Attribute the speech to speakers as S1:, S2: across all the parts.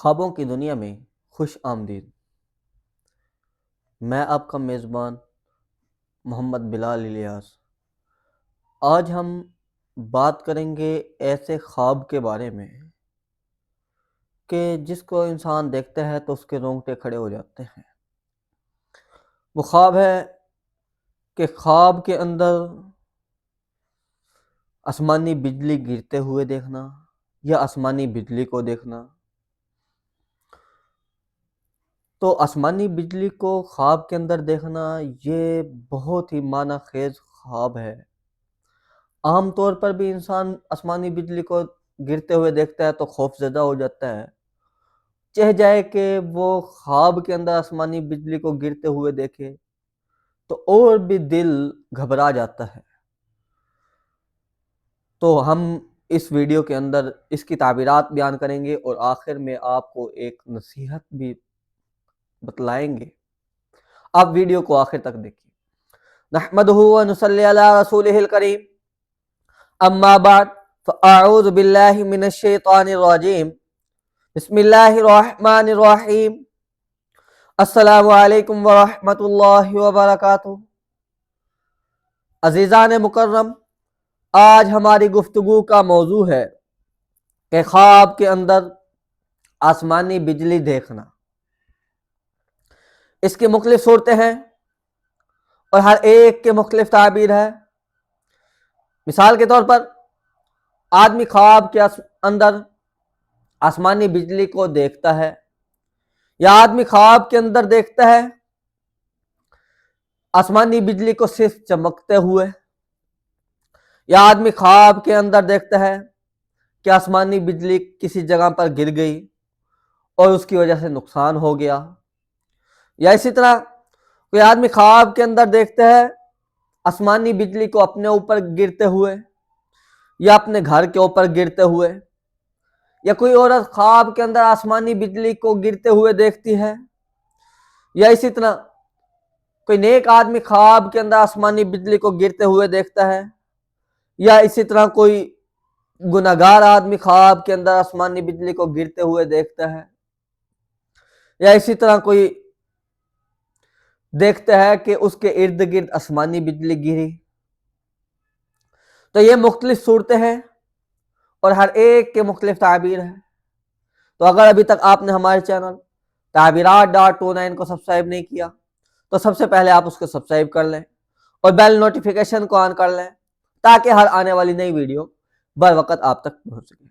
S1: خوابوں کی دنیا میں خوش آمدید۔ میں آپ کا میزبان محمد بلال الیاس۔ آج ہم بات کریں گے ایسے خواب کے بارے میں کہ جس کو انسان دیکھتا ہے تو اس کے رونگٹے کھڑے ہو جاتے ہیں۔ وہ خواب ہے کہ خواب کے اندر آسمانی بجلی گرتے ہوئے دیکھنا یا آسمانی بجلی کو دیکھنا۔ تو آسمانی بجلی کو خواب کے اندر دیکھنا یہ بہت ہی معنی خیز خواب ہے۔ عام طور پر بھی انسان آسمانی بجلی کو گرتے ہوئے دیکھتا ہے تو خوف زدہ ہو جاتا ہے، چاہے جائے کہ وہ خواب کے اندر آسمانی بجلی کو گرتے ہوئے دیکھے تو اور بھی دل گھبرا جاتا ہے۔ تو ہم اس ویڈیو کے اندر اس کی تعبیرات بیان کریں گے اور آخر میں آپ کو ایک نصیحت بھی بتلائیں گے۔ آپ ویڈیو کو آخر تک دیکھیں۔ نحمدہ و نصلی علی رسولہ الکریم، اما بعد فاعوذ باللہ من الشیطان الرجیم، بسم اللہ الرحمن الرحیم، السلام علیکم ورحمۃ اللہ وبرکاتہ۔ عزیزان مکرم، آج ہماری گفتگو کا موضوع ہے کہ خواب کے اندر آسمانی بجلی دیکھنا۔ اس کی مختلف صورتیں ہیں اور ہر ایک کے مختلف تعبیر ہے۔ مثال کے طور پر آدمی خواب کے اندر آسمانی بجلی کو دیکھتا ہے، یا آدمی خواب کے اندر دیکھتا ہے آسمانی بجلی کو صرف چمکتے ہوئے، یا آدمی خواب کے اندر دیکھتا ہے کہ آسمانی بجلی کسی جگہ پر گر گئی اور اس کی وجہ سے نقصان ہو گیا، یا اسی طرح کوئی آدمی خواب کے اندر دیکھتا ہے آسمانی بجلی کو اپنے اوپر گرتے ہوئے یا اپنے گھر کے اوپر گرتے ہوئے، یا کوئی عورت خواب کے اندر آسمانی بجلی کو گرتے ہوئے دیکھتی ہے، یا اسی طرح کوئی نیک آدمی خواب کے اندر آسمانی بجلی کو گرتے ہوئے دیکھتا ہے، یا اسی طرح کوئی گناہگار آدمی خواب کے اندر آسمانی بجلی کو گرتے ہوئے دیکھتا ہے، یا اسی طرح کوئی دیکھتا ہے کہ اس کے ارد گرد آسمانی بجلی گری۔ تو یہ مختلف صورتیں ہیں اور ہر ایک کے مختلف تعبیر ہے۔ تو اگر ابھی تک آپ نے ہمارے چینل تعبیرات.29 کو سبسکرائب نہیں کیا تو سب سے پہلے آپ اس کو سبسکرائب کر لیں اور بیل نوٹیفیکیشن کو آن کر لیں تاکہ ہر آنے والی نئی ویڈیو بر وقت آپ تک پہنچ سکے۔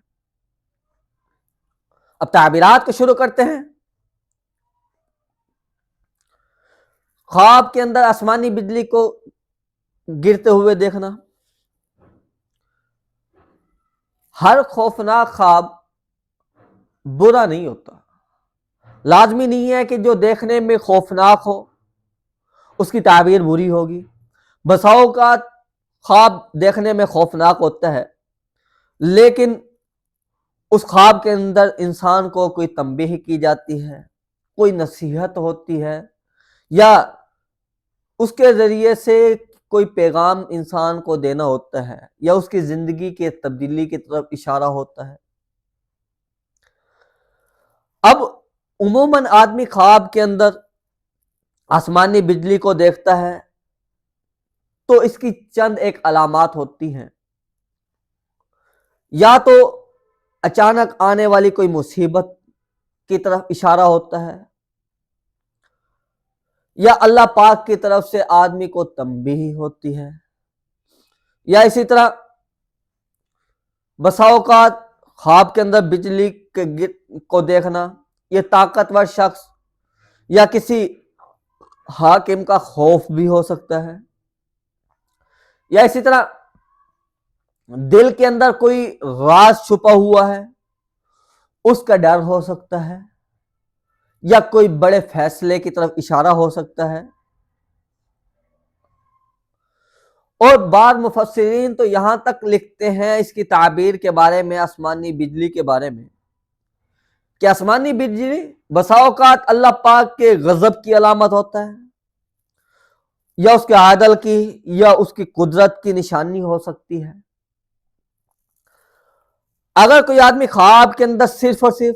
S1: اب تعبیرات کو شروع کرتے ہیں۔ خواب کے اندر آسمانی بجلی کو گرتے ہوئے دیکھنا۔ ہر خوفناک خواب برا نہیں ہوتا۔ لازمی نہیں ہے کہ جو دیکھنے میں خوفناک ہو اس کی تعبیر بری ہوگی۔ بسا اوقات خواب دیکھنے میں خوفناک ہوتا ہے لیکن اس خواب کے اندر انسان کو کوئی تنبیہ کی جاتی ہے، کوئی نصیحت ہوتی ہے، یا اس کے ذریعے سے کوئی پیغام انسان کو دینا ہوتا ہے، یا اس کی زندگی کے تبدیلی کی طرف اشارہ ہوتا ہے۔ اب عموماً آدمی خواب کے اندر آسمانی بجلی کو دیکھتا ہے تو اس کی چند ایک علامات ہوتی ہیں۔ یا تو اچانک آنے والی کوئی مصیبت کی طرف اشارہ ہوتا ہے، یا اللہ پاک کی طرف سے آدمی کو تنبیہ ہوتی ہے، یا اسی طرح بسا اوقات خواب کے اندر بجلی کو دیکھنا یہ طاقتور شخص یا کسی حاکم کا خوف بھی ہو سکتا ہے، یا اسی طرح دل کے اندر کوئی راز چھپا ہوا ہے اس کا ڈر ہو سکتا ہے، یا کوئی بڑے فیصلے کی طرف اشارہ ہو سکتا ہے۔ اور بعض مفسرین تو یہاں تک لکھتے ہیں اس کی تعبیر کے بارے میں، آسمانی بجلی کے بارے میں، کہ آسمانی بجلی بسا اوقات اللہ پاک کے غضب کی علامت ہوتا ہے، یا اس کے عدل کی، یا اس کی قدرت کی نشانی ہو سکتی ہے۔ اگر کوئی آدمی خواب کے اندر صرف اور صرف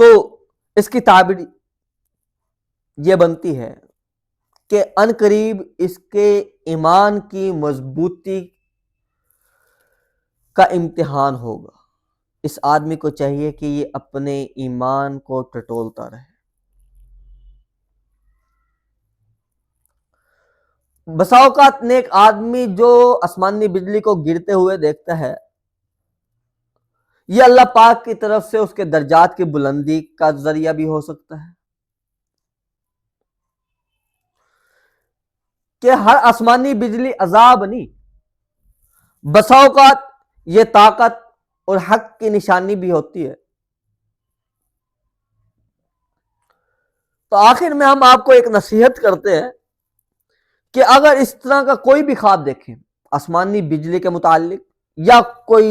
S1: تو اس کی تعبیر یہ بنتی ہے کہ ان قریب اس کے ایمان کی مضبوطی کا امتحان ہوگا. اس آدمی کو چاہیے کہ یہ اپنے ایمان کو ٹٹولتا رہے. بسا اوقات نیک آدمی جو آسمانی بجلی کو گرتے ہوئے دیکھتا ہے، یہ اللہ پاک کی طرف سے اس کے درجات کی بلندی کا ذریعہ بھی ہو سکتا ہے کہ ہر آسمانی بجلی عذاب نہیں، بسا اوقات یہ طاقت اور حق کی نشانی بھی ہوتی ہے. تو آخر میں ہم آپ کو ایک نصیحت کرتے ہیں کہ اگر اس طرح کا کوئی بھی خواب دیکھیں آسمانی بجلی کے متعلق، یا کوئی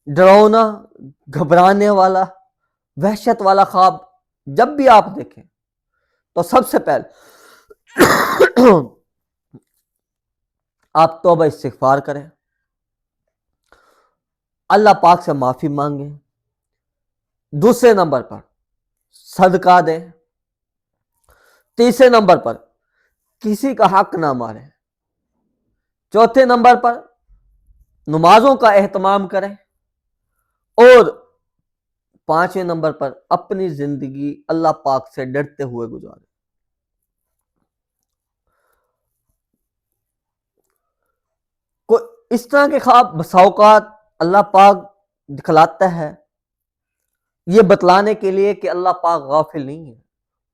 S1: ڈراؤنا، گھبرانے والا، وحشت والا خواب جب بھی آپ دیکھیں، تو سب سے پہلے آپ توبہ استغفار کریں، اللہ پاک سے معافی مانگیں، دوسرے نمبر پر صدقہ دیں، تیسرے نمبر پر کسی کا حق نہ ماریں، چوتھے نمبر پر نمازوں کا اہتمام کریں، اور پانچویں نمبر پر اپنی زندگی اللہ پاک سے ڈرتے ہوئے گزاریں. اس طرح کے خواب بسا اوقات اللہ پاک دکھلاتا ہے یہ بتلانے کے لیے کہ اللہ پاک غافل نہیں ہے،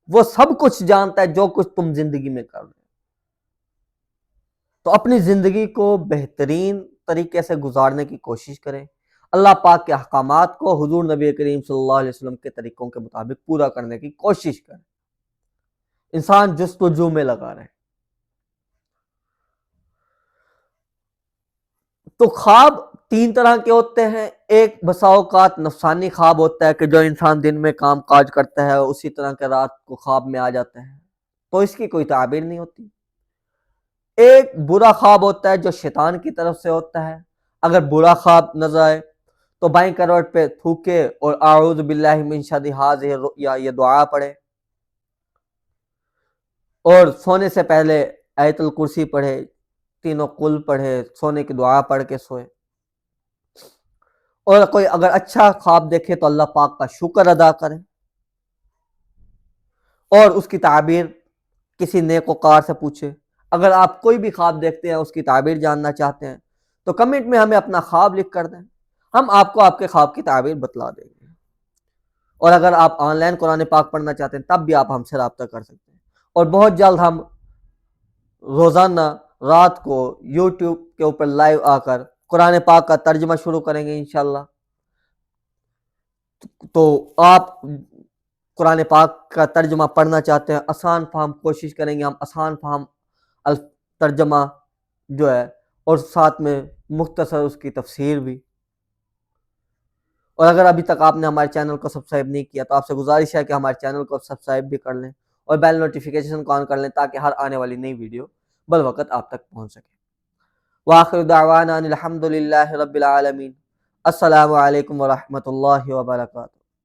S1: وہ سب کچھ جانتا ہے جو کچھ تم زندگی میں کر رہے ہو. تو اپنی زندگی کو بہترین طریقے سے گزارنے کی کوشش کریں، اللہ پاک کے احکامات کو حضور نبی کریم صلی اللہ علیہ وسلم کے طریقوں کے مطابق پورا کرنے کی کوشش کریں. انسان جستجو میں لگا رہے. تو خواب تین طرح کے ہوتے ہیں. ایک بسا اوقات نفسانی خواب ہوتا ہے کہ جو انسان دن میں کام کاج کرتا ہے اسی طرح کے رات کو خواب میں آ جاتے ہیں، تو اس کی کوئی تعبیر نہیں ہوتی. ایک برا خواب ہوتا ہے جو شیطان کی طرف سے ہوتا ہے. اگر برا خواب نظر آئے تو بائیں کروٹ پہ تھوکے اور اعوذ باللہ من شر ھذہ الرؤیا یہ دعا پڑھے، اور سونے سے پہلے آیت الکرسی پڑھے، تینوں قل پڑھے، سونے کی دعا پڑھ کے سوئے. اور کوئی اگر اچھا خواب دیکھے تو اللہ پاک کا شکر ادا کرے، اور اس کی تعبیر کسی نیک وقار سے پوچھے. اگر آپ کوئی بھی خواب دیکھتے ہیں اس کی تعبیر جاننا چاہتے ہیں تو کمنٹ میں ہمیں اپنا خواب لکھ کر دیں، ہم آپ کو آپ کے خواب کی تعبیر بتلا دیں گے. اور اگر آپ آن لائن قرآن پاک پڑھنا چاہتے ہیں تب بھی آپ ہم سے رابطہ کر سکتے ہیں. اور بہت جلد ہم روزانہ رات کو یوٹیوب کے اوپر لائیو آ کر قرآن پاک کا ترجمہ شروع کریں گے انشاءاللہ. تو آپ قرآن پاک کا ترجمہ پڑھنا چاہتے ہیں، آسان فہم کوشش کریں گے ہم آسان فہم ترجمہ جو ہے، اور ساتھ میں مختصر اس کی تفسیر بھی. اور اگر ابھی تک آپ نے ہمارے چینل کو سبسکرائب نہیں کیا تو آپ سے گزارش ہے کہ ہمارے چینل کو سبسکرائب بھی کر لیں اور بیل نوٹیفیکیشن کو آن کر لیں تاکہ ہر آنے والی نئی ویڈیو بالوقت آپ تک پہنچ سکے. وآخر دعوانا ان الحمد للہ رب العالمین. السلام علیکم ورحمۃ اللہ وبرکاتہ.